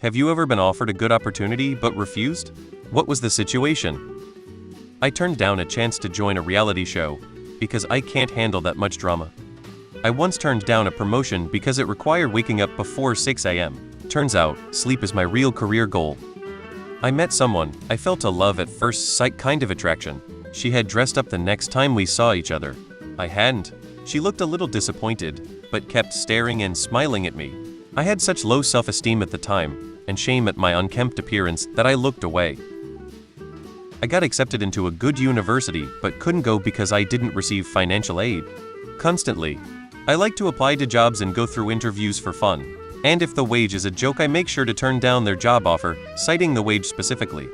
Have you ever been offered a good opportunity but refused? What was the situation? I turned down a chance to join a reality show because I can't handle that much drama. I once turned down a promotion because it required waking up before 6 a.m. Turns out, sleep is my real career goal. I met someone I felt a love at first sight kind of attraction. She had dressed up the next time we saw each other. I hadn't. She looked a little disappointed, but kept staring and smiling at me. I had such low self-esteem at the time, and shame at my unkempt appearance, that I looked away. I got accepted into a good university, but couldn't go because I didn't receive financial aid. Constantly, I like to apply to jobs and go through interviews for fun. And if the wage is a joke, I make sure to turn down their job offer, citing the wage specifically.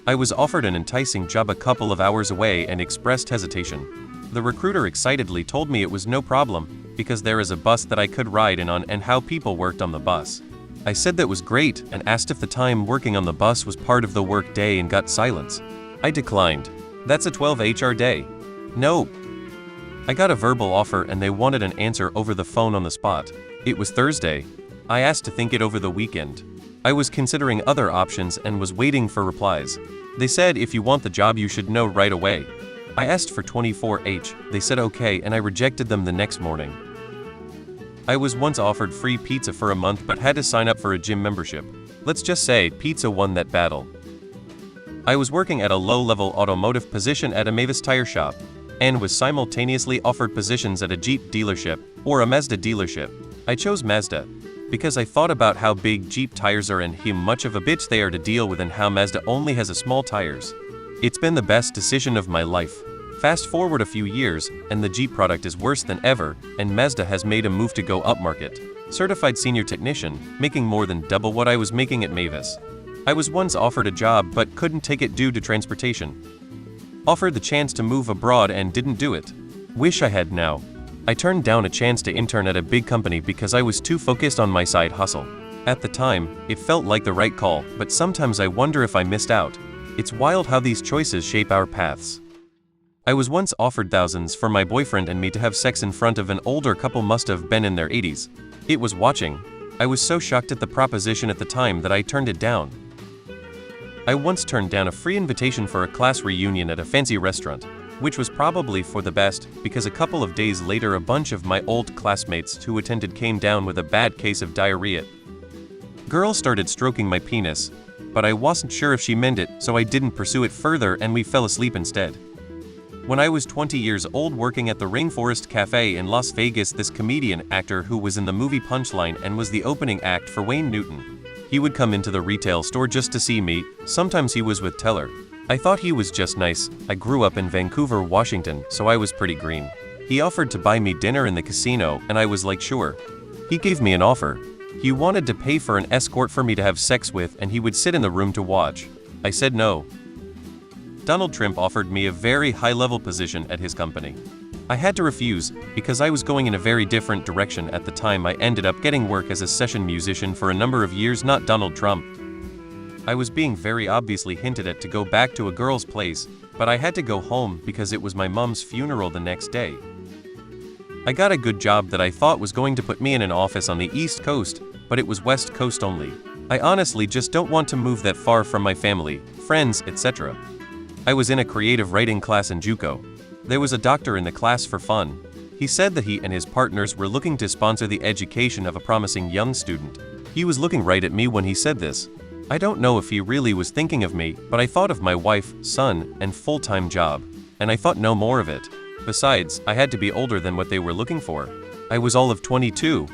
I was offered an enticing job a couple of hours away and expressed hesitation. The recruiter excitedly told me it was no problem, because there is a bus that I could ride in on and how people worked on the bus. I said that was great and asked if the time working on the bus was part of the work day and got silence. I declined. That's a 12-hour day. No. I got a verbal offer and they wanted an answer over the phone on the spot. It was Thursday. I asked to think it over the weekend. I was considering other options and was waiting for replies. They said if you want the job you should know right away. I asked for 24H, they said okay, and I rejected them the next morning. I was once offered free pizza for a month but had to sign up for a gym membership. Let's just say pizza won that battle. I was working at a low-level automotive position at a Mavis tire shop, and was simultaneously offered positions at a Jeep dealership or a Mazda dealership. I chose Mazda because I thought about how big Jeep tires are and how much of a bitch they are to deal with and how Mazda only has a small tires. It's been the best decision of my life. Fast forward a few years, and the Jeep product is worse than ever, and Mazda has made a move to go upmarket. Certified senior technician, making more than double what I was making at Mavis. I was once offered a job but couldn't take it due to transportation. Offered the chance to move abroad and didn't do it. Wish I had now. I turned down a chance to intern at a big company because I was too focused on my side hustle. At the time, it felt like the right call, but sometimes I wonder if I missed out. It's wild how these choices shape our paths. I was once offered thousands for my boyfriend and me to have sex in front of an older couple, must have been in their 80s. It was watching. I was so shocked at the proposition at the time that I turned it down. I once turned down a free invitation for a class reunion at a fancy restaurant, which was probably for the best, because a couple of days later a bunch of my old classmates who attended came down with a bad case of diarrhea. Girl started stroking my penis, but I wasn't sure if she meant it, so I didn't pursue it further and we fell asleep instead. When I was 20 years old working at the Rainforest Cafe in Las Vegas, this comedian actor who was in the movie Punchline and was the opening act for Wayne Newton. He would come into the retail store just to see me, sometimes he was with Teller. I thought he was just nice. I grew up in Vancouver, Washington, so I was pretty green. He offered to buy me dinner in the casino and I was like sure. He gave me an offer. He wanted to pay for an escort for me to have sex with and he would sit in the room to watch. I said no. Donald Trump offered me a very high-level position at his company. I had to refuse, because I was going in a very different direction at the time. I ended up getting work as a session musician for a number of years, not Donald Trump. I was being very obviously hinted at to go back to a girl's place, but I had to go home because it was my mom's funeral the next day. I got a good job that I thought was going to put me in an office on the East Coast, but it was West Coast only. I honestly just don't want to move that far from my family, friends, etc. I was in a creative writing class in JUCO. There was a doctor in the class for fun. He said that he and his partners were looking to sponsor the education of a promising young student. He was looking right at me when he said this. I don't know if he really was thinking of me, but I thought of my wife, son, and full-time job, and I thought no more of it. Besides, I had to be older than what they were looking for. I was all of 22.